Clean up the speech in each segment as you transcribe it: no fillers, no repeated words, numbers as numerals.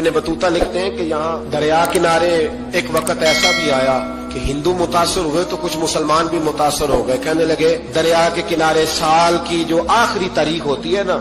ابن بطوطہ لکھتے ہیں کہ یہاں دریا کنارے ایک وقت ایسا بھی آیا کہ ہندو متاثر ہوئے تو کچھ مسلمان بھی متاثر ہو گئے. کہنے لگے دریا کے کنارے سال کی جو آخری تاریخ ہوتی ہے نا،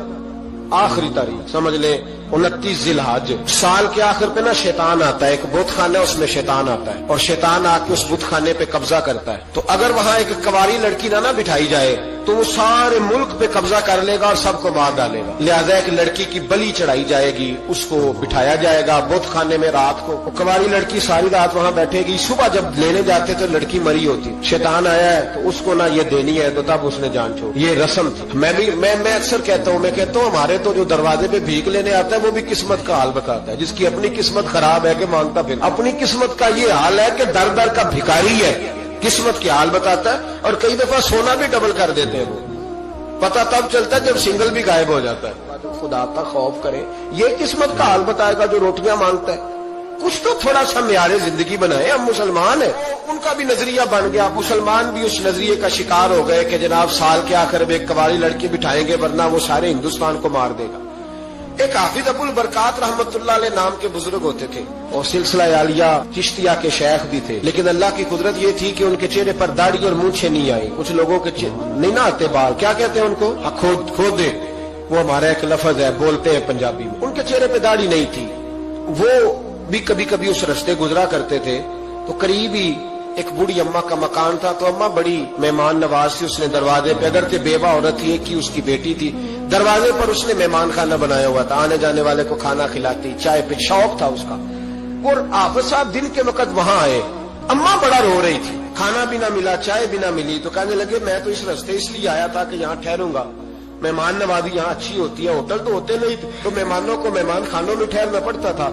آخری تاریخ سمجھ لیں 29 ذی الحج، سال کے آخر پہ نا شیطان آتا ہے. ایک بت خانہ ہے، اس میں شیطان آتا ہے اور شیطان آ کے اس بت خانے پہ قبضہ کرتا ہے. تو اگر وہاں ایک کنواری لڑکی نہ بٹھائی جائے تو وہ سارے ملک پہ قبضہ کر لے گا اور سب کو مار ڈالے گا. لہذا ایک لڑکی کی بلی چڑھائی جائے گی، اس کو بٹھایا جائے گا بت خانے میں رات کو. کنواری لڑکی ساری رات وہاں بیٹھے گی، صبح جب لینے جاتے تو لڑکی مری ہوتی. شیطان آیا ہے تو اس کو نا یہ دینی ہے، تو تب اس نے جان چھوڑ. یہ رسم تھی. میں اکثر کہتا ہوں ہمارے تو جو دروازے پہ بھیک لینے آتا ہے وہ بھی قسمت کا حال بتاتا ہے. جس کی اپنی قسمت خراب ہے کہ مانگتا پھر اپنی قسمت کا یہ حال ہے کہ در در کا بھکاری ہے، قسمت کی حال بتاتا ہے. اور کئی دفعہ سونا بھی ڈبل کر دیتے ہیں. وہ پتہ تب چلتا ہے جب سنگل بھی غائب ہو جاتا ہے. خدا کا خوف کرے، یہ قسمت کا حال بتائے گا جو روٹیاں مانگتا ہے. کچھ تو تھوڑا سا معیار زندگی بنائے. ہم مسلمان ہیں، ان کا بھی نظریہ بن گیا. مسلمان بھی اس نظریے کا شکار ہو گئے کہ جناب سال کے آخر میں ایک کنواری لڑکی بٹھائیں گے ورنہ وہ سارے ہندوستان کو مار دے گا. ایک حافظ ابو البرکات رحمت اللہ علیہ نام کے بزرگ ہوتے تھے اور سلسلہ عالیہ چشتیہ کے شیخ بھی تھے. لیکن اللہ کی قدرت یہ تھی کہ ان کے چہرے پر داڑھی اور مونچھیں نہیں آئی. کچھ لوگوں کے نہیں نہ آتے بال، کیا کہتے ہیں ان کو، کھودے. وہ ہمارا ایک لفظ ہے، بولتے ہیں پنجابی میں. ان کے چہرے پہ داڑھی نہیں تھی. وہ بھی کبھی کبھی اس رستے گزرا کرتے تھے تو قریب ہی ایک بوڑھی اماں کا مکان تھا. تو اماں بڑی مہمان نواز تھی. اس نے دروازے پہ، اگر بیوہ عورت تھی، ایک ہی اس کی بیٹی تھی، دروازے پر اس نے مہمان خانہ بنایا ہوا تھا. آنے جانے والے کو کھانا کھلاتی، چائے پہ شوق تھا اس کا. اور حافظ صاحب دن کے وقت وہاں آئے. اماں بڑا رو رہی تھی، کھانا بھی نہ ملا، چائے بھی نہ ملی. تو کہنے لگے میں تو اس رستے اس لیے آیا تھا کہ یہاں ٹھہروں گا. مہمان نوازی یہاں اچھی ہوتی ہے، ہوٹل تو ہوتے نہیں تو مہمانوں کو مہمان خانوں میں ٹھہرنا پڑتا تھا.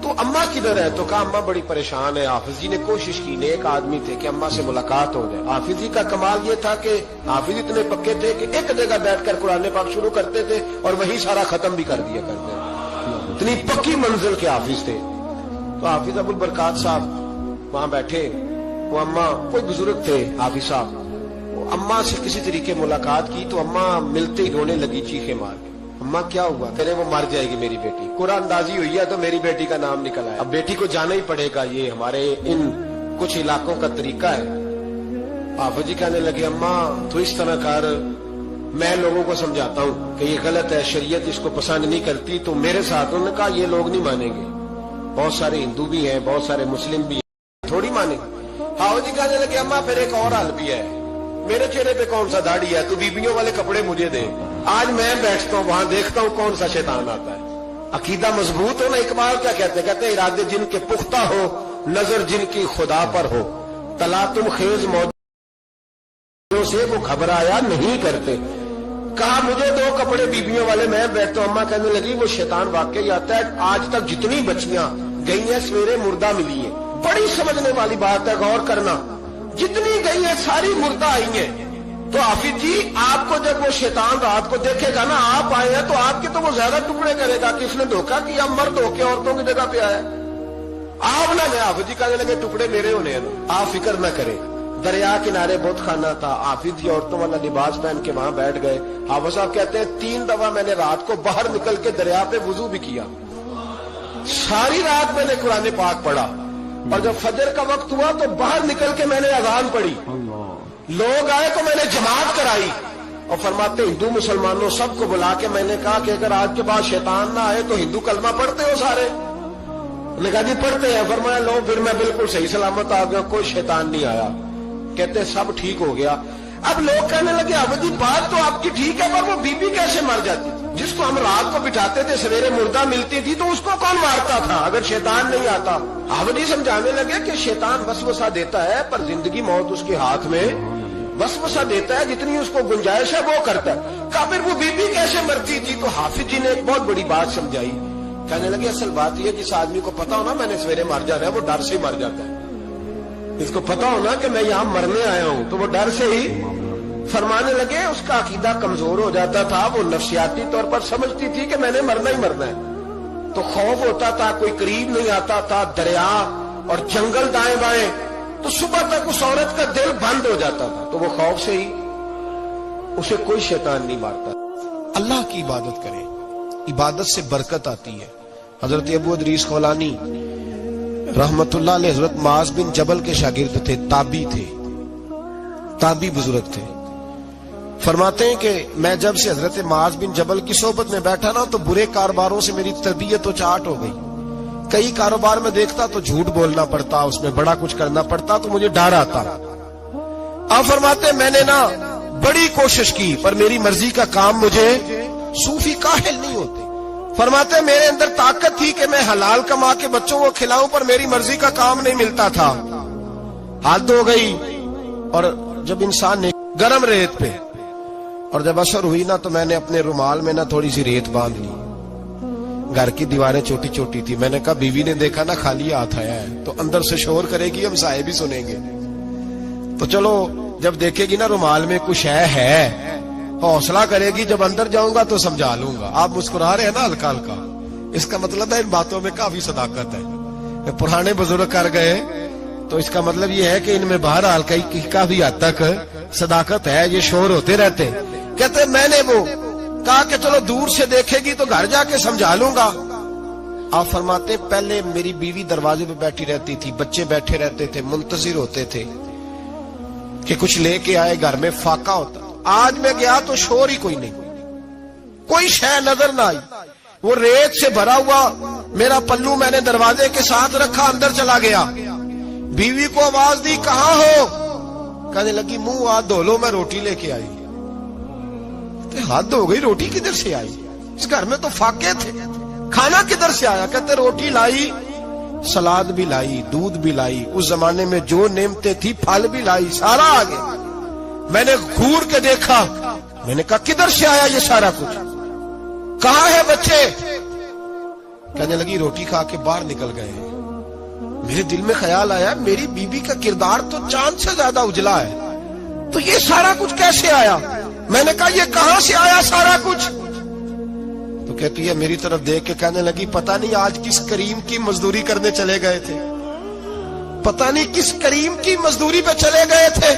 تو اماں کدھر ہے؟ تو کہا اماں بڑی پریشان ہے. حافظ جی نے کوشش کی، نیک آدمی تھے، کہ اماں سے ملاقات ہو جائے. حافظ جی کا کمال یہ تھا کہ حافظ اتنے پکے تھے کہ ایک جگہ بیٹھ کر قرآن پاک شروع کرتے تھے اور وہی سارا ختم بھی کر دیا کرتے. اتنی پکی منزل کے حافظ تھے. تو حافظ ابو البرکات صاحب وہاں بیٹھے. وہ اماں کوئی بزرگ تھے حافظ صاحب، وہ اماں سے کسی طریقے ملاقات کی تو اماں ملتے ہی رونے لگی چیخے مار کے. اماں کیا ہوا؟ کہنے وہ مر جائے گی میری بیٹی. قرآن اندازی ہوئی ہے تو میری بیٹی کا نام نکل آیا. اب بیٹی کو جانا ہی پڑے گا، یہ ہمارے ان کچھ علاقوں کا طریقہ ہے. حافظ جی کہنے لگے اماں تو اس طرح کر، میں لوگوں کو سمجھاتا ہوں کہ یہ غلط ہے، شریعت اس کو پسند نہیں کرتی. تو میرے ساتھ انہوں نے کہا یہ لوگ نہیں مانیں گے، بہت سارے ہندو بھی ہیں، بہت سارے مسلم بھی ہیں، تھوڑی مانیں گے. حافظ جی کہنے لگے اماں پھر ایک اور حل بھی ہے. میرے چہرے پہ کون سا داڑھی ہے؟ تو بیبیوں والے کپڑے مجھے دے. آج میں بیٹھتا ہوں وہاں، دیکھتا ہوں کون سا شیطان آتا ہے. عقیدہ مضبوط ہو نا. اقبال کیا کہتے ہیں ارادے جن کے پختہ ہو، نظر جن کی خدا پر ہو، تلا تم خیز موجودوں سے وہ گھبرایا نہیں کرتے. کہا مجھے دو کپڑے بیبیوں والے، میں بیٹھتا ہوں. اماں کہنے لگی وہ شیطان واقعی آتا ہے. آج تک جتنی بچیاں گئی ہیں سویرے مردہ ملی ہیں. بڑی سمجھنے والی بات ہے، غور کرنا. جتنی گئی ہیں ساری مردہ آئی ہیں. تو حافظ جی آپ کو جب وہ شیطان رات کو دیکھے گا نا، آپ آئے ہیں تو آپ کے تو وہ زیادہ ٹکڑے کرے گا کہ اس نے دھوکہ کیا، مرد ہو کے عورتوں کی جگہ پہ آیا. آپ نہ گئے. حافظ جی کہنے لگے ٹکڑے میرے ہونے ہیں، آپ فکر نہ کریں. دریا کنارے بت خانہ تھا. حافظ جی عورتوں والا لباس پہن کے وہاں بیٹھ گئے. حافظ صاحب کہتے ہیں 3 دفعہ میں نے رات کو باہر نکل کے دریا پہ وضو بھی کیا. ساری رات میں نے قرآن پاک پڑھا اور جب فجر کا وقت ہوا تو باہر نکل کے میں نے اذان پڑھی. لوگ آئے تو میں نے جماعت کرائی. اور فرماتے ہندو مسلمانوں سب کو بلا کے میں نے کہا کہ اگر آج کے بعد شیطان نہ آئے تو ہندو کلمہ پڑھتے ہو سارے؟ نے کہا جی پڑھتے ہیں. فرمایا لو پھر میں بالکل صحیح سلامت آ گیا، کوئی شیطان نہیں آیا. کہتے سب ٹھیک ہو گیا. اب لوگ کہنے لگے حافظ جی بات تو آپ کی ٹھیک ہے پر وہ بی بی کیسے مر جاتی تھی؟ جس کو ہم رات کو بٹھاتے تھے سویرے مردہ ملتی تھی تو اس کو کون مارتا تھا اگر شیطان نہیں آتا؟ حافظ جی سمجھانے لگے کہ شیطان وسوسہ دیتا ہے پر زندگی موت اس کے ہاتھ میں. وسوسہ دیتا ہے، جتنی اس کو گنجائش ہے وہ کرتا ہے. کہا پھر وہ بی بی کیسے مرتی تھی؟ تو حافظ جی نے ایک بہت بڑی بات سمجھائی. کہنے لگے اصل بات یہ جس آدمی کو پتا ہونا میں نے سویرے مر جانا ہے وہ ڈر سے ہی مر جاتا ہے. اس کو پتا ہونا کہ میں یہاں مرنے آیا ہوں تو وہ ڈر سے ہی. فرمانے لگے اس کا عقیدہ کمزور ہو جاتا تھا، وہ نفسیاتی طور پر سمجھتی تھی کہ میں نے مرنا ہی مرنا ہے. تو خوف ہوتا تھا، کوئی قریب نہیں آتا تھا. دریا اور جنگل دائیں بائیں، تو صبح تک اس عورت کا دل بند ہو جاتا تھا. تو وہ خوف سے ہی اسے کوئی شیطان نہیں مارتا. اللہ کی عبادت کریں، عبادت سے برکت آتی ہے. حضرت ابو ادریس خولانی رحمت اللہ علیہ حضرت معاذ بن جبل کے شاگرد تھے، تابعی بزرگ تھے. فرماتے ہیں کہ میں جب سے حضرت معاذ بن جبل کی صحبت میں بیٹھا نا تو برے کاروباروں سے میری تربیت و چاٹ ہو گئی. کئی کاروبار میں دیکھتا تو جھوٹ بولنا پڑتا، اس میں بڑا کچھ کرنا پڑتا، تو مجھے ڈر آتا. آپ فرماتے ہیں میں نے نا بڑی کوشش کی پر میری مرضی کا کام مجھے صوفی کاہل نہیں ہوتے. فرماتے ہیں میرے اندر طاقت تھی کہ میں حلال کما کے بچوں کو کھلاؤں پر میری مرضی کا کام نہیں ملتا تھا. حد ہو گئی. اور جب انسان نے گرم ریت پہ اور جب اثر ہوئی نا تو میں نے اپنے رومال میں نا تھوڑی سی ریت باندھ لی. گھر کی دیواریں چھوٹی چھوٹی تھی. میں نے کہا بیوی نے دیکھا نا خالی ہاتھ آیا ہے تو اندر سے شور کرے گی، ہم سائے بھی سنیں گے. تو چلو جب دیکھے گی نا رومال میں کچھ ہے حوصلہ کرے گی، جب اندر جاؤں گا تو سمجھا لوں گا. آپ مسکرا رہے ہیں نا ہلکا ہلکا، اس کا مطلب ہے ان باتوں میں کافی صداقت ہے. پرانے بزرگ کر گئے تو اس کا مطلب یہ ہے کہ ان میں بہرحال کافی حد تک صداقت ہے. یہ شور ہوتے رہتے. کہتے میں نے وہ کہا کہ چلو دور سے دیکھے گی تو گھر جا کے سمجھا لوں گا. آپ فرماتے پہلے میری بیوی دروازے پہ بیٹھی رہتی تھی، بچے بیٹھے رہتے تھے، منتظر ہوتے تھے کہ کچھ لے کے آئے، گھر میں فاقہ ہوتا. آج میں گیا تو شور ہی کوئی نہیں، کوئی شے نظر نہ آئی. وہ ریت سے بھرا ہوا میرا پلو میں نے دروازے کے ساتھ رکھا، اندر چلا گیا. بیوی کو آواز دی کہاں ہو؟ کہنے لگی منہ ہاتھ دھو لو، میں روٹی لے کے آئی. حد ہو گئی، روٹی کدھر سے آئی؟ اس گھر میں تو فاقے تھے، کھانا کدھر سے آیا؟ کہتے روٹی لائی، سلاد بھی لائی، دودھ بھی لائی، اس زمانے میں جو نعمتیں تھی پھل بھی لائی، سارا آ گیا. میں نے گھور کے دیکھا، میں نے کہا کدھر سے آیا یہ سارا کچھ؟ کہاں ہے بچے؟ کہنے لگی روٹی کھا کے باہر نکل گئے. میرے دل میں خیال آیا میری بیوی کا کردار تو چاند سے زیادہ اجلا ہے، تو یہ سارا کچھ کیسے آیا؟ میں نے کہا یہ کہاں سے آیا سارا کچھ؟ تو کہتی ہے میری طرف دیکھ کے کہنے لگی پتہ نہیں آج کس کریم کی مزدوری کرنے چلے گئے تھے، پتہ نہیں کس کریم کی مزدوری پہ چلے گئے تھے.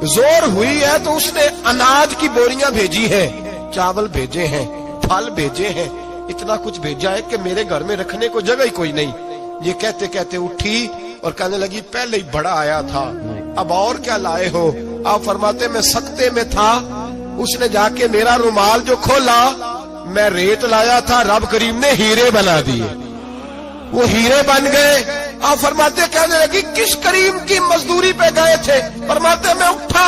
زور ہوئی ہے تو اس نے اناج کی بوریاں بھیجی ہیں، چاول بھیجے ہیں، پھل بھیجے ہیں، اتنا کچھ بھیجا ہے کہ میرے گھر میں رکھنے کو جگہ ہی کوئی نہیں. یہ کہتے کہتے اٹھی اور کہنے لگی پہلے ہی بڑا آیا تھا، اب اور کیا لائے ہو؟ آپ فرماتے میں سکتے میں تھا، اس نے جا کے میرا رومال جو کھولا، میں ریت لایا تھا، رب کریم نے ہیرے بنا دیے، وہ ہیرے بن گئے. آپ فرماتے کہنے لگی کس کریم کی مزدوری پہ گئے تھے؟ فرماتے میں اٹھا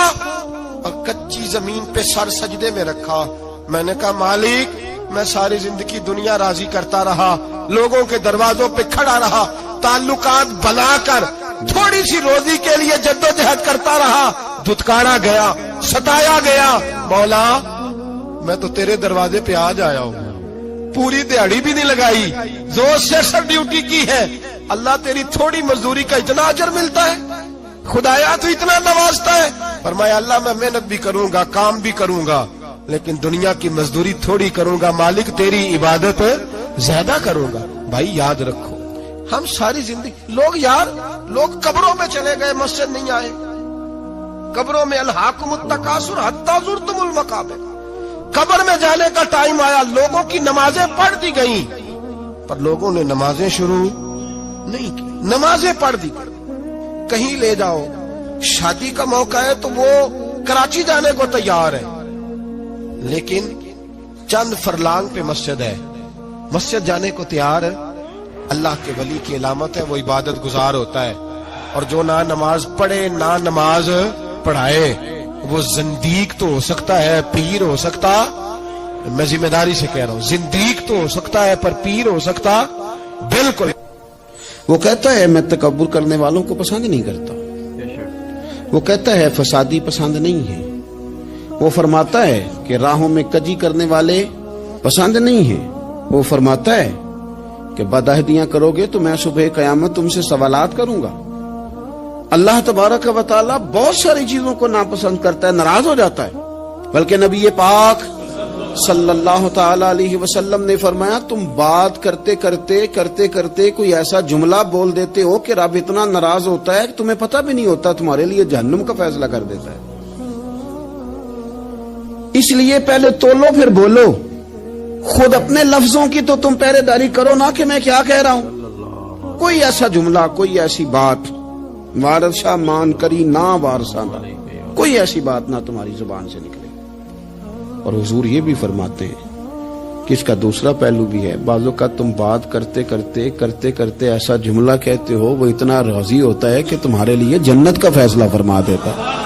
اور کچی زمین پہ سر سجدے میں رکھا. میں نے کہا مالک میں ساری زندگی دنیا راضی کرتا رہا، لوگوں کے دروازوں پہ کھڑا رہا، تعلقات بنا کر تھوڑی سی روزی کے لیے جدوجہد کرتا رہا، دھتکارا گیا، ستایا گیا. مولا میں تو تیرے دروازے پہ آج آیا ہوں، پوری دیہڑی بھی نہیں لگائی، زور سے سر ڈیوٹی کی ہے، اللہ تیری تھوڑی مزدوری کا اتنا اجر ملتا ہے؟ خدایا تو اتنا نوازتا ہے. فرمایا اللہ میں محنت بھی کروں گا، کام بھی کروں گا، لیکن دنیا کی مزدوری تھوڑی کروں گا، مالک تیری عبادت زیادہ کروں گا. بھائی یاد رکھو ہم ساری زندگی لوگ قبروں میں چلے گئے، مسجد نہیں آئے. قبروں میں الہاکم التکاثر حتی زرتم المقابر، قبر میں جانے کا ٹائم آیا، لوگوں کی نمازیں پڑھ دی گئیں پر لوگوں نے نمازیں شروع نہیں کی. نمازیں پڑھ دی، کہیں لے جاؤ، شادی کا موقع ہے تو وہ کراچی جانے کو تیار ہے، لیکن چند فرلانگ پہ مسجد ہے، مسجد جانے کو تیار ہے. اللہ کے ولی کی علامت ہے وہ عبادت گزار ہوتا ہے. اور جو نہ نماز پڑھے نہ نماز پڑھائے وہ زندیق تو ہو سکتا ہے، پیر ہو سکتا، میں ذمہ داری سے کہہ رہا ہوں، زندیق تو ہو سکتا ہے پر پیر ہو سکتا بالکل. وہ کہتا ہے میں تکبر کرنے والوں کو پسند نہیں کرتا، وہ کہتا ہے فسادی پسند نہیں ہے، وہ فرماتا ہے کہ راہوں میں کجی کرنے والے پسند نہیں ہیں، وہ فرماتا ہے کہ بدعہدیاں کرو گے تو میں صبح قیامت تم سے سوالات کروں گا. اللہ تبارک و تعالیٰ بہت ساری چیزوں کو ناپسند کرتا ہے، ناراض ہو جاتا ہے. بلکہ نبی پاک صلی اللہ تعالی علیہ وسلم نے فرمایا تم بات کرتے کرتے کوئی ایسا جملہ بول دیتے ہو کہ رب اتنا ناراض ہوتا ہے کہ تمہیں پتہ بھی نہیں ہوتا، تمہارے لیے جہنم کا فیصلہ کر دیتا ہے. اس لیے پہلے تولو پھر بولو. خود اپنے لفظوں کی تو تم پہرے داری کرو نا کہ میں کیا کہہ رہا ہوں. کوئی ایسا جملہ، کوئی ایسی بات وارثہ مان کری نہ وارثہ نہ، کوئی ایسی بات نہ تمہاری زبان سے نکلے. اور حضور یہ بھی فرماتے ہیں کہ اس کا دوسرا پہلو بھی ہے. بعض اوقات تم بات کرتے کرتے ایسا جملہ کہتے ہو وہ اتنا راضی ہوتا ہے کہ تمہارے لیے جنت کا فیصلہ فرما دیتا ہے.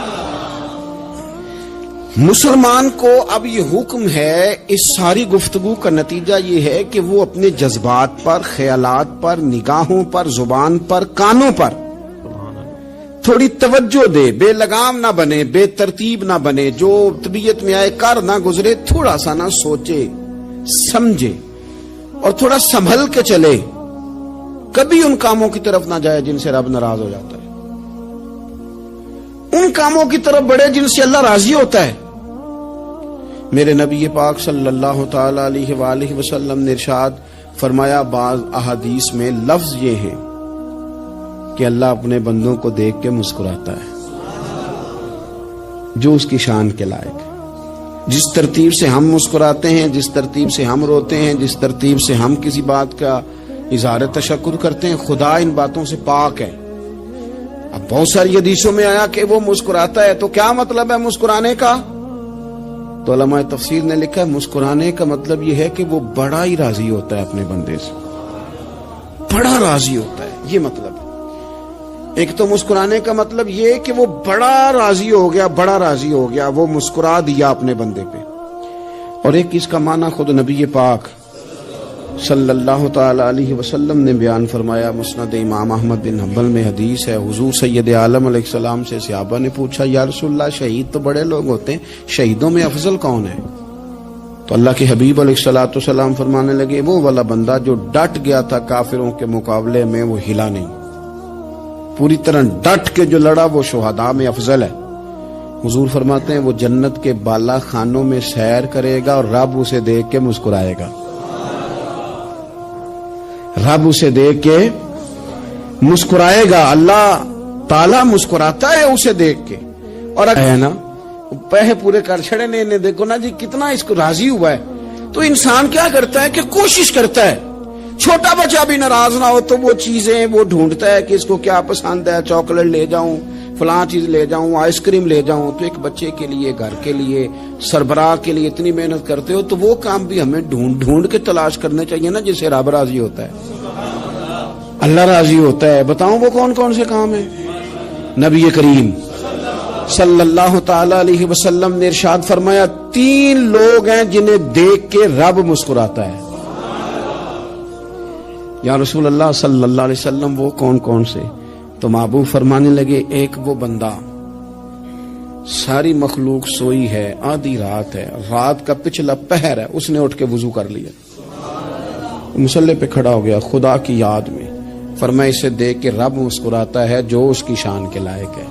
مسلمان کو اب یہ حکم ہے، اس ساری گفتگو کا نتیجہ یہ ہے کہ وہ اپنے جذبات پر، خیالات پر، نگاہوں پر، زبان پر، کانوں پر تھوڑی توجہ دے، بے لگام نہ بنے، بے ترتیب نہ بنے، جو طبیعت میں آئے کر نہ گزرے، تھوڑا سا نہ سوچے سمجھے اور تھوڑا سنبھل کے چلے. کبھی ان کاموں کی طرف نہ جائے جن سے رب ناراض ہو جاتا ہے، ان کاموں کی طرف بڑھے جن سے اللہ راضی ہوتا ہے. میرے نبی پاک صلی اللہ تعالی علیہ وآلہ وسلم نے ارشاد فرمایا، بعض احادیث میں لفظ یہ ہیں کہ اللہ اپنے بندوں کو دیکھ کے مسکراتا ہے جو اس کی شان کے لائق ہے. جس ترتیب سے ہم مسکراتے ہیں، جس ترتیب سے ہم روتے ہیں، جس ترتیب سے ہم کسی بات کا اظہار تشکر کرتے ہیں، خدا ان باتوں سے پاک ہے. اب بہت ساری حدیثوں میں آیا کہ وہ مسکراتا ہے، تو کیا مطلب ہے مسکرانے کا؟ تو علماء تفسیر نے لکھا ہے مسکرانے کا مطلب یہ ہے کہ وہ بڑا ہی راضی ہوتا ہے اپنے بندے سے، بڑا راضی ہوتا ہے. یہ مطلب ہے. ایک تو مسکرانے کا مطلب یہ کہ وہ بڑا راضی ہو گیا، بڑا راضی ہو گیا، وہ مسکرا دیا اپنے بندے پہ. اور ایک اس کا معنی خود نبی پاک صلی اللہ تعالی علیہ وسلم نے بیان فرمایا. مسند امام احمد بن حنبل میں حدیث ہے، حضور سید عالم علیہ السلام سے صحابہ نے پوچھا، یا رسول اللہ شہید تو بڑے لوگ ہوتے ہیں، شہیدوں میں افضل کون ہے؟ تو اللہ کے حبیب علیہ الصلوۃ والسلام فرمانے لگے، وہ والا بندہ جو ڈٹ گیا تھا کافروں کے مقابلے میں، وہ ہلا نہیں، پوری طرح ڈٹ کے جو لڑا وہ شہداء میں افضل ہے. حضور فرماتے ہیں وہ جنت کے بالا خانوں میں سیر کرے گا اور رب اسے دیکھ کے مسکرائے گا. رب اسے دیکھ کے مسکرائے گا، اللہ تعالیٰ مسکراتا ہے اسے دیکھ کے. اور ہے نا پہ پورے کر چھڑے نے دیکھو نا جی کتنا اس کو راضی ہوا ہے. تو انسان کیا کرتا ہے کہ کوشش کرتا ہے، چھوٹا بچہ بھی ناراض نہ ہو تو وہ چیزیں وہ ڈھونڈتا ہے کہ اس کو کیا پسند ہے، چاکلیٹ لے جاؤں، فلاں چیز لے جاؤں، آئس کریم لے جاؤں. تو ایک بچے کے لیے، گھر کے لیے، سربراہ کے لیے اتنی محنت کرتے ہو تو وہ کام بھی ہمیں ڈھونڈ کے تلاش کرنے چاہیے نا جس سے رب راضی ہوتا ہے، اللہ راضی ہوتا ہے. بتاؤں وہ کون کون سے کام ہیں؟ نبی کریم صلی اللہ تعالی علیہ وسلم نے ارشاد فرمایا 3 لوگ ہیں جنہیں دیکھ کے رب مسکراتا ہے. یا رسول اللہ صلی اللہ علیہ وسلم وہ کون کون سے؟ تو محبوب فرمانے لگے، ایک وہ بندہ ساری مخلوق سوئی ہے، آدھی رات ہے، رات کا پچھلا پہر ہے، اس نے اٹھ کے وضو کر لیا، مصلی پہ کھڑا ہو گیا خدا کی یاد میں. فرمایا اسے دیکھ کے رب مسکراتا ہے جو اس کی شان کے لائق ہے.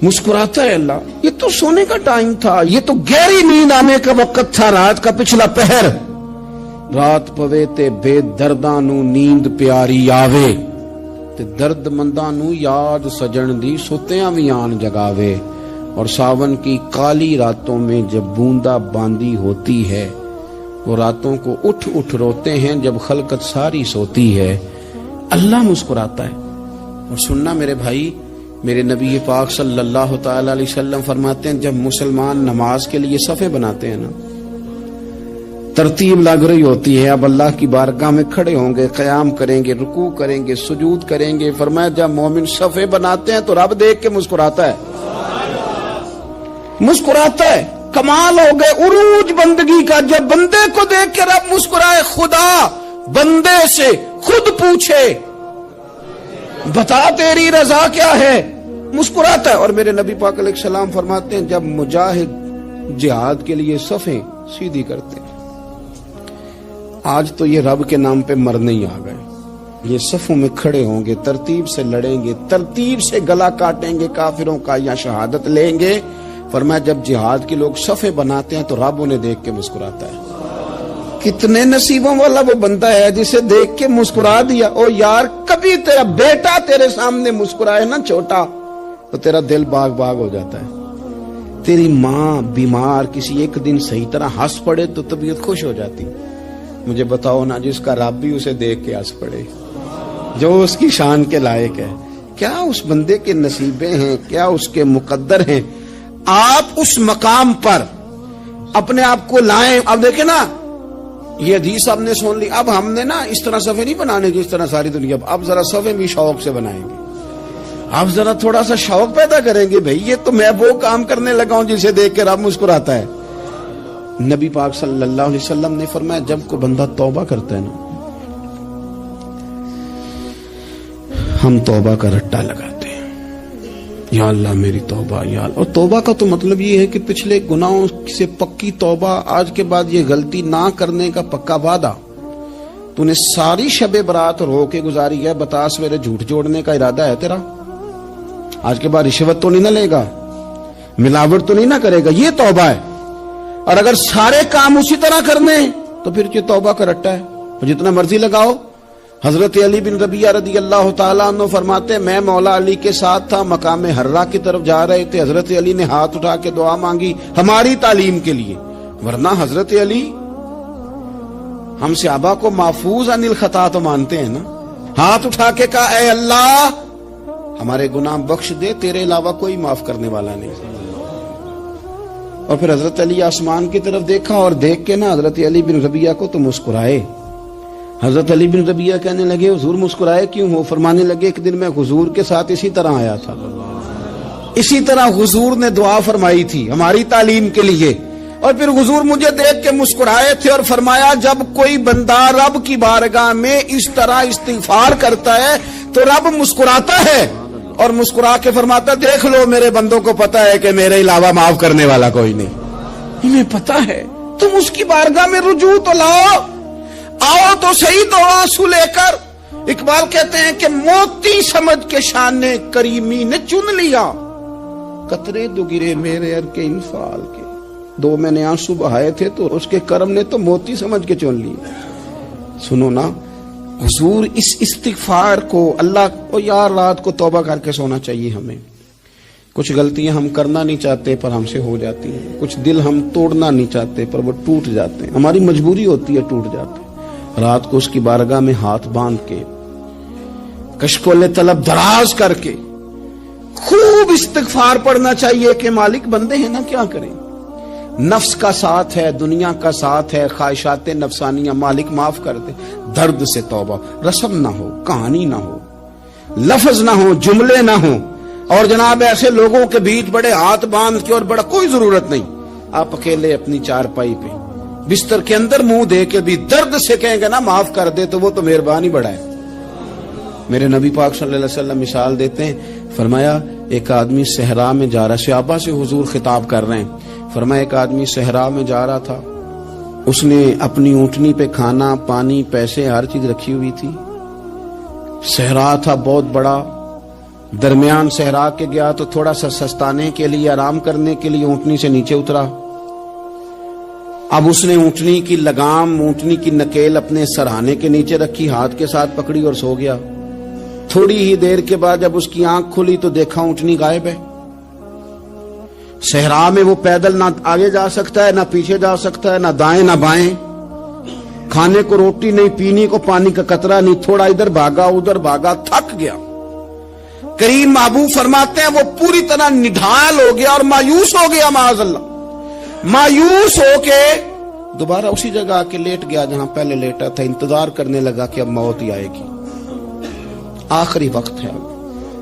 مسکراتا ہے اللہ. یہ تو سونے کا ٹائم تھا، یہ تو گہری نیند آنے کا وقت تھا، رات کا پچھلا پہر. رات پوے تے بے درداں نو نیند پیاری آوے، تے درد منداں نو یاد سجن دی ستیاں وی آن جگاوے. اور ساون کی کالی راتوں میں جب بوندا باندی ہوتی ہے، وہ راتوں کو اٹھ اٹھ روتے ہیں جب خلقت ساری سوتی ہے. اللہ مسکراتا ہے. اور سننا میرے بھائی، میرے نبی پاک صلی اللہ تعالی علیہ وسلم فرماتے ہیں جب مسلمان نماز کے لیے صفیں بناتے ہیں نا، ترتیب لگ رہی ہوتی ہے، اب اللہ کی بارگاہ میں کھڑے ہوں گے، قیام کریں گے، رکوع کریں گے، سجود کریں گے. فرمایا جب مومن صفیں بناتے ہیں تو رب دیکھ کے مسکراتا ہے، مسکراتا ہے. کمال ہو گئے عروج بندگی کا جب بندے کو دیکھ کے رب مسکرائے. خدا بندے سے خود پوچھے بتا تیری رضا کیا ہے، مسکراتا ہے. اور میرے نبی پاک علیہ السلام فرماتے ہیں جب مجاہد جہاد کے لیے صفیں سیدھی کرتے ہیں. آج تو یہ رب کے نام پہ مرنے ہی آ گئے. یہ صفوں میں کھڑے ہوں گے، ترتیب سے لڑیں گے، ترتیب سے گلا کاٹیں گے کافروں کا یا شہادت لیں گے. فرمایا جب جہاد کے لوگ صفیں بناتے ہیں تو رب انہیں دیکھ کے مسکراتا ہے. کتنے نصیبوں والا وہ بندہ ہے جسے دیکھ کے مسکرا دیا. او یار کبھی تیرا بیٹا تیرے سامنے مسکرائے نا چھوٹا، تو تیرا دل باغ باغ ہو جاتا ہے. تیری ماں بیمار کسی ایک دن صحیح طرح ہنس پڑے تو طبیعت خوش ہو جاتی. مجھے بتاؤ نا جس کا رب بھی اسے دیکھ کے ہنس پڑے, جو اس کی شان کے لائق ہے, کیا اس بندے کے نصیبیں ہیں, کیا اس کے مقدر ہیں. آپ اس مقام پر اپنے آپ کو لائیں. اب دیکھیں نا, یہ حدیث آپ نے سن لی, اب ہم نے نا اس طرح صفحے نہیں بنانے جس طرح ساری دنیا, اب ذرا صفحے بھی شوق سے بنائیں گے. آپ ذرا تھوڑا سا شوق پیدا کریں گے, بھئی یہ تو میں وہ کام کرنے لگا ہوں جسے دیکھ کے رب مسکراتا ہے. نبی پاک صلی اللہ علیہ وسلم نے فرمایا جب کوئی بندہ توبہ کرتا ہے نا, ہم توبہ کا رٹا لگاتے ہیں, یا اللہ میری توبہ, یا اللہ. اور توبہ کا تو مطلب یہ ہے کہ پچھلے گناہوں سے پکی توبہ, آج کے بعد یہ غلطی نہ کرنے کا پکا وعدہ. تو نے ساری شب برات رو کے گزاری ہے, بتا سویرے جھوٹ جوڑنے کا ارادہ ہے تیرا, آج کے بعد رشوت تو نہیں نہ لے گا, ملاوٹ تو نہیں نہ کرے گا, یہ توبہ ہے. اور اگر سارے کام اسی طرح کرنے تو پھر یہ توبہ کا رٹا ہے, جتنا مرضی لگاؤ. حضرت علی بن ربیعہ رضی اللہ تعالیٰ عنہ فرماتے میں مولا علی کے ساتھ تھا, مقام حرہ کی طرف جا رہے تھے, حضرت علی نے ہاتھ اٹھا کے دعا مانگی ہماری تعلیم کے لیے, ورنہ حضرت علی ہم صحابہ کو محفوظ عن الخطا تو مانتے ہیں نا. ہاتھ اٹھا کے کہا اے اللہ ہمارے گناہ بخش دے, تیرے علاوہ کوئی معاف کرنے والا نہیں. اور پھر حضرت علی آسمان کی طرف دیکھا اور دیکھ کے نا حضرت علی بن ربیعہ کو تو مسکرائے. حضرت علی بن ربیعہ کہنے لگے حضور مسکرائے کیوں ہو؟ فرمانے لگے ایک دن میں حضور کے ساتھ اسی طرح آیا تھا, اسی طرح حضور نے دعا فرمائی تھی ہماری تعلیم کے لیے, اور پھر حضور مجھے دیکھ کے مسکرائے تھے اور فرمایا جب کوئی بندہ رب کی بارگاہ میں اس طرح استغفار کرتا ہے تو رب مسکراتا ہے, اور مسکرا کے فرماتا دیکھ لو میرے بندوں کو پتا ہے کہ میرے علاوہ معاف کرنے والا کوئی نہیں, انہیں پتا ہے. تم اس کی بارگاہ میں رجوع تو لاؤ, آؤ تو صحیح دو آنسو لے کر. اقبال کہتے ہیں کہ موتی سمجھ کے شان کریمی نے چن لیا, قطرے دو گرے میرے ار کے انفال کے, دو میں نے آنسو بہائے تھے تو اس کے کرم نے تو موتی سمجھ کے چن لی. سنو نا حضور اس استغفار کو, اللہ کو یار رات کو توبہ کر کے سونا چاہیے ہمیں. کچھ غلطیاں ہم کرنا نہیں چاہتے پر ہم سے ہو جاتی ہیں, کچھ دل ہم توڑنا نہیں چاہتے پر وہ ٹوٹ جاتے ہیں, ہماری مجبوری ہوتی ہے ٹوٹ جاتے ہیں. رات کو اس کی بارگاہ میں ہاتھ باندھ کے کشکول طلب دراز کر کے خوب استغفار پڑھنا چاہیے کہ مالک بندے ہیں نا کیا کریں, نفس کا ساتھ ہے, دنیا کا ساتھ ہے, خواہشات نفسانیہ, مالک معاف کر دے. درد سے توبہ, رسم نہ ہو, کہانی نہ ہو, لفظ نہ ہو, جملے نہ ہو, اور جناب ایسے لوگوں کے بیچ بڑے ہاتھ باندھ کے اور بڑا کوئی ضرورت نہیں. آپ اکیلے اپنی چارپائی پہ بستر کے اندر منہ دے کے بھی درد سے کہیں گے نا معاف کر دے تو وہ تو مہربانی بڑا ہے. میرے نبی پاک صلی اللہ علیہ وسلم مثال دیتے ہیں, فرمایا ایک آدمی صحرا میں جا رہا, صحابہ سے حضور خطاب کر رہے ہیں, فرمایا ایک آدمی صحرا میں جا رہا تھا, اس نے اپنی اونٹنی پہ کھانا پانی پیسے ہر چیز رکھی ہوئی تھی. صحرا تھا بہت بڑا, درمیان صحرا کے گیا تو تھوڑا سا سستانے کے لیے, آرام کرنے کے لیے اونٹنی سے نیچے اترا. اب اس نے اونٹنی کی لگام, اونٹنی کی نکیل اپنے سرہانے کے نیچے رکھی, ہاتھ کے ساتھ پکڑی اور سو گیا. تھوڑی ہی دیر کے بعد جب اس کی آنکھ کھلی تو دیکھا اونٹنی غائب ہے. صحرا میں وہ پیدل نہ آگے جا سکتا ہے, نہ پیچھے جا سکتا ہے, نہ دائیں نہ بائیں, کھانے کو روٹی نہیں, پینے کو پانی کا قطرہ نہیں, تھوڑا ادھر بھاگا ادھر بھاگا, تھک گیا. کریم محبوب فرماتے ہیں وہ پوری طرح نڈھال ہو گیا اور مایوس ہو گیا, معاذ اللہ. مایوس ہو کے دوبارہ اسی جگہ آ کے لیٹ گیا جہاں پہلے لیٹا تھا. انتظار کرنے لگا کہ اب موت ہی آئے گی, آخری وقت ہے,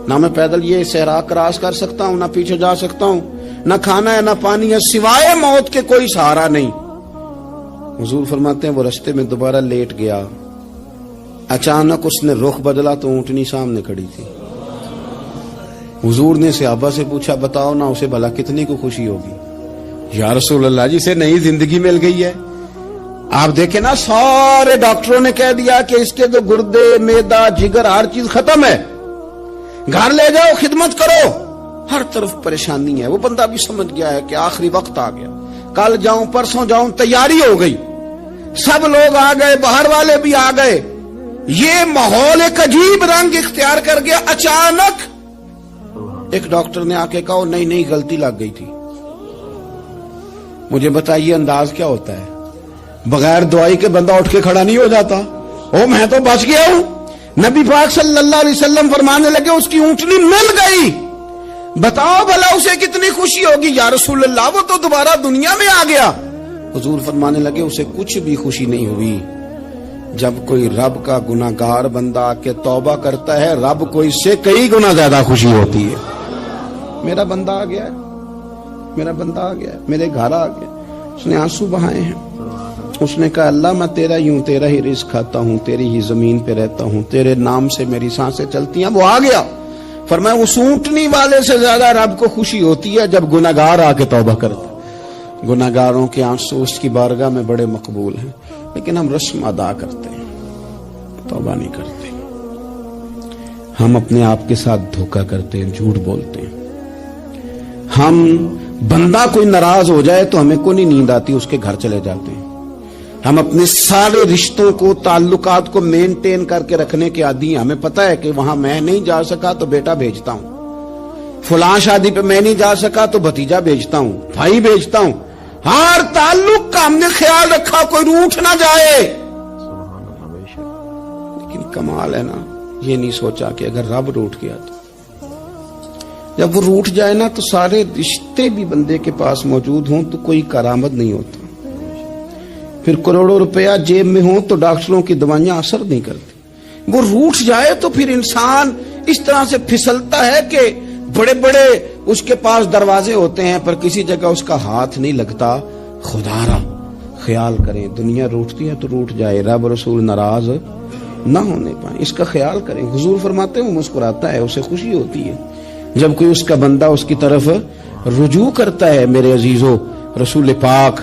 نہ میں پیدل یہ صحرا کراس کر سکتا ہوں, نہ پیچھے جا سکتا ہوں, نہ کھانا ہے نہ پانی ہے, سوائے موت کے کوئی سہارا نہیں. حضور فرماتے ہیں وہ رستے میں دوبارہ لیٹ گیا. اچانک اس نے رخ بدلا تو اونٹنی سامنے کھڑی تھی. حضور نے صحابہ سے پوچھا بتاؤ نا اسے بھلا کتنی کو خوشی ہوگی؟ یا رسول اللہ جسے نئی زندگی مل گئی ہے. آپ دیکھیں نا سارے ڈاکٹروں نے کہہ دیا کہ اس کے جو گردے میدا جگر ہر چیز ختم ہے, گھر لے جاؤ خدمت کرو, ہر طرف پریشانی ہے. وہ بندہ بھی سمجھ گیا ہے کہ آخری وقت آ گیا, کل جاؤں پرسوں جاؤں, تیاری ہو گئی, سب لوگ آ گئے, باہر والے بھی آ گئے, یہ ماحول ایک عجیب رنگ اختیار کر گیا. اچانک ایک ڈاکٹر نے آ کے کہا نہیں غلطی لگ گئی تھی, مجھے بتائیے انداز کیا ہوتا ہے؟ بغیر دعائی کے بندہ اٹھ کے کھڑا نہیں ہو جاتا. او میں تو بچ گیا ہوں. نبی پاک صلی اللہ علیہ وسلم فرمانے لگے اس کی اونٹنی مل گئی. بتاؤ بھلا اسے کتنی خوشی ہوگی. یا رسول اللہ وہ تو دوبارہ دنیا میں آ گیا. حضور فرمانے لگے اسے کچھ بھی خوشی نہیں ہوئی. جب کوئی رب کا گناہگار بندہ آ کے توبہ کرتا ہے رب کو اس سے کئی گنا زیادہ خوشی ہوتی ہے. میرا بندہ آ گیا ہے, میرا بندہ آ گیا ہے, میرے گھر آ گیا. اس نے آنسو بہائے ہیں. اس نے کہا اللہ میں تیرا ہی ہوں, تیرا ہی رزق کھاتا ہوں, تیری ہی زمین پہ رہتا ہوں, تیرے نام سے میری سانسیں چلتی ہیں. وہ آ گیا. فرمایا اس اونٹنی والے سے زیادہ رب کو خوشی ہوتی ہے جب گناہگار آ کے توبہ کرتا. گناہگاروں کے آنسو اس کی بارگاہ میں بڑے مقبول ہیں, لیکن ہم رسم ادا کرتے ہیں, توبہ نہیں کرتے. ہم اپنے آپ کے ساتھ دھوکہ کرتے ہیں, جھوٹ بولتے ہیں. ہم بندہ کوئی ناراض ہو جائے تو ہمیں کو نہیں نیند آتی, اس کے گھر چلے جاتے ہیں. ہم اپنے سارے رشتوں کو تعلقات کو مینٹین کر کے رکھنے کے عادی ہیں. ہمیں پتا ہے کہ وہاں میں نہیں جا سکا تو بیٹا بھیجتا ہوں, فلاں شادی پہ میں نہیں جا سکا تو بھتیجا بھیجتا ہوں, بھائی بھیجتا ہوں. ہر تعلق کا ہم نے خیال رکھا کوئی روٹھ نہ جائے. لیکن کمال ہے نا, یہ نہیں سوچا کہ اگر رب روٹھ گیا تو جب وہ روٹھ جائے نا تو سارے رشتے بھی بندے کے پاس موجود ہوں تو کوئی کارآمد نہیں ہوتا. پھر کروڑوں روپیہ جیب میں ہوں تو ڈاکٹروں کی دوائیاں اثر نہیں کرتی. وہ روٹھ جائے تو پھر انسان اس طرح سے پھسلتا ہے کہ بڑے بڑے اس کے پاس دروازے ہوتے ہیں پر کسی جگہ اس کا ہاتھ نہیں لگتا. خدا را خیال کریں, دنیا روٹتی ہے تو روٹ جائے, رب رسول ناراض نہ ہونے پائیں, اس کا خیال کریں. حضور فرماتے ہیں وہ مسکراتا ہے, اسے خوشی ہوتی ہے جب کوئی اس کا بندہ اس کی طرف رجوع کرتا ہے. میرے عزیزو, رسول پاک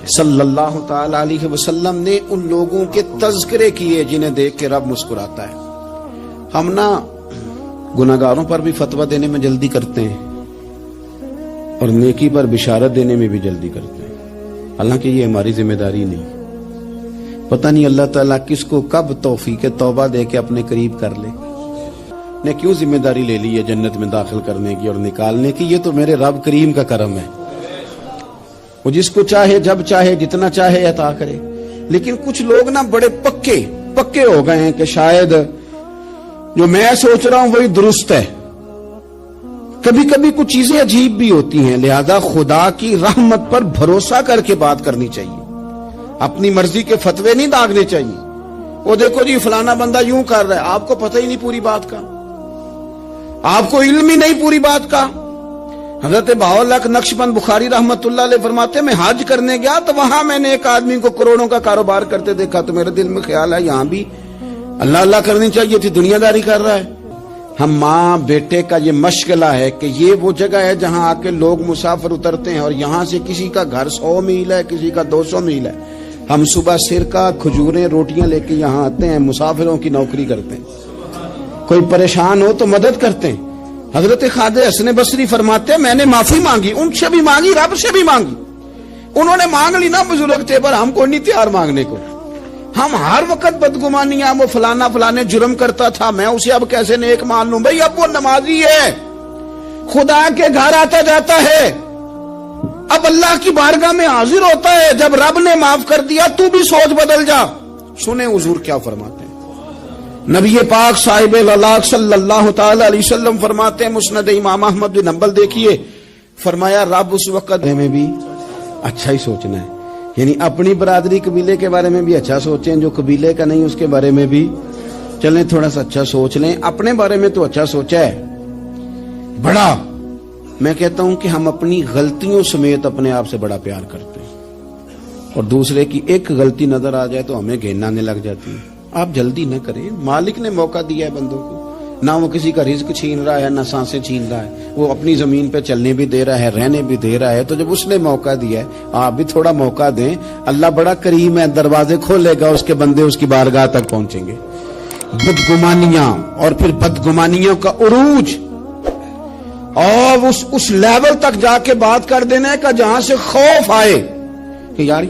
صلی اللہ تعالی علیہ وسلم نے ان لوگوں کے تذکرے کیے جنہیں دیکھ کے رب مسکراتا ہے. ہم نا گناہگاروں پر بھی فتویٰ دینے میں جلدی کرتے ہیں اور نیکی پر بشارت دینے میں بھی جلدی کرتے ہیں, حالانکہ یہ ہماری ذمہ داری نہیں. پتہ نہیں اللہ تعالیٰ کس کو کب توفیق توبہ دے کے اپنے قریب کر لے. نے کیوں ذمہ داری لے لی ہے جنت میں داخل کرنے کی اور نکالنے کی؟ یہ تو میرے رب کریم کا کرم ہے. وہ جس کو چاہے جب چاہے جتنا چاہے عطا کرے. لیکن کچھ لوگ نا بڑے پکے ہو گئے ہیں کہ شاید جو میں سوچ رہا ہوں وہی درست ہے. کبھی کبھی کچھ چیزیں عجیب بھی ہوتی ہیں, لہذا خدا کی رحمت پر بھروسہ کر کے بات کرنی چاہیے. اپنی مرضی کے فتوے نہیں داغنے چاہیے. وہ دیکھو جی فلانا بندہ یوں کر رہا ہے, آپ کو پتہ ہی نہیں پوری بات کا, آپ کو علم ہی نہیں پوری بات کا. حضرت بہاءاللہ نقشبند بخاری رحمت اللہ علیہ فرماتے ہیں میں حج کرنے گیا تو وہاں میں نے ایک آدمی کو کروڑوں کا کاروبار کرتے دیکھا تو میرے دل میں خیال ہے یہاں بھی اللہ اللہ کرنی چاہیے تھی, دنیا داری کر رہا ہے. ہم ماں بیٹے کا یہ مشغلہ ہے کہ یہ وہ جگہ ہے جہاں آ کے لوگ مسافر اترتے ہیں اور یہاں سے کسی کا گھر 100 میل ہے, کسی کا 200 میل ہے. ہم صبح سرکہ کھجوریں روٹیاں لے کے یہاں آتے ہیں, مسافروں کی نوکری کرتے ہیں. کوئی پریشان ہو تو مدد کرتے ہیں. حضرت خواجہ حسن بصری فرماتے ہیں میں نے معافی مانگی, ان سے بھی مانگی, رب سے بھی مانگی. انہوں نے مانگ لی نا بزرگ تھے پر ہم کو نہیں تیار مانگنے کو. ہم ہر وقت بدگمانیاں وہ فلانے جرم کرتا تھا میں اسے اب کیسے نیک مان لوں. بھائی اب وہ نمازی ہے, خدا کے گھر آتا جاتا ہے, اب اللہ کی بارگاہ میں حاضر ہوتا ہے. جب رب نے معاف کر دیا تو بھی سوچ بدل جا. سنیں حضور کیا فرماتے ہیں. نبی پاک صاحب الاخلاق صلی اللہ تعالی علیہ وسلم فرماتے ہیں, مسند امام احمد بن حنبل دیکھیے, فرمایا رب اس وقت میں بھی اچھا ہی سوچنا ہے. یعنی اپنی برادری قبیلے کے بارے میں بھی اچھا سوچیں, جو قبیلے کا نہیں اس کے بارے میں بھی چلیں تھوڑا سا اچھا سوچ لیں. اپنے بارے میں تو اچھا سوچا ہے بڑا. میں کہتا ہوں کہ ہم اپنی غلطیوں سمیت اپنے آپ سے بڑا پیار کرتے ہیں اور دوسرے کی ایک غلطی نظر آ جائے تو ہمیں گھین آنے لگ جاتی ہے. آپ جلدی نہ کریں, مالک نے موقع دیا ہے بندوں کو, نہ وہ کسی کا رزق چھین رہا ہے نہ سانسیں چھین رہا ہے, وہ اپنی زمین پہ چلنے بھی دے رہا ہے, رہنے بھی دے رہا ہے. تو جب اس نے موقع دیا ہے آپ بھی تھوڑا موقع دیں. اللہ بڑا کریم ہے, دروازے کھولے گا, اس کے بندے اس کی بارگاہ تک پہنچیں گے. بدگمانیاں اور پھر بدگمانیوں کا عروج اور اس لیول تک جا کے بات کر دینے کا جہاں سے خوف آئے کہ یار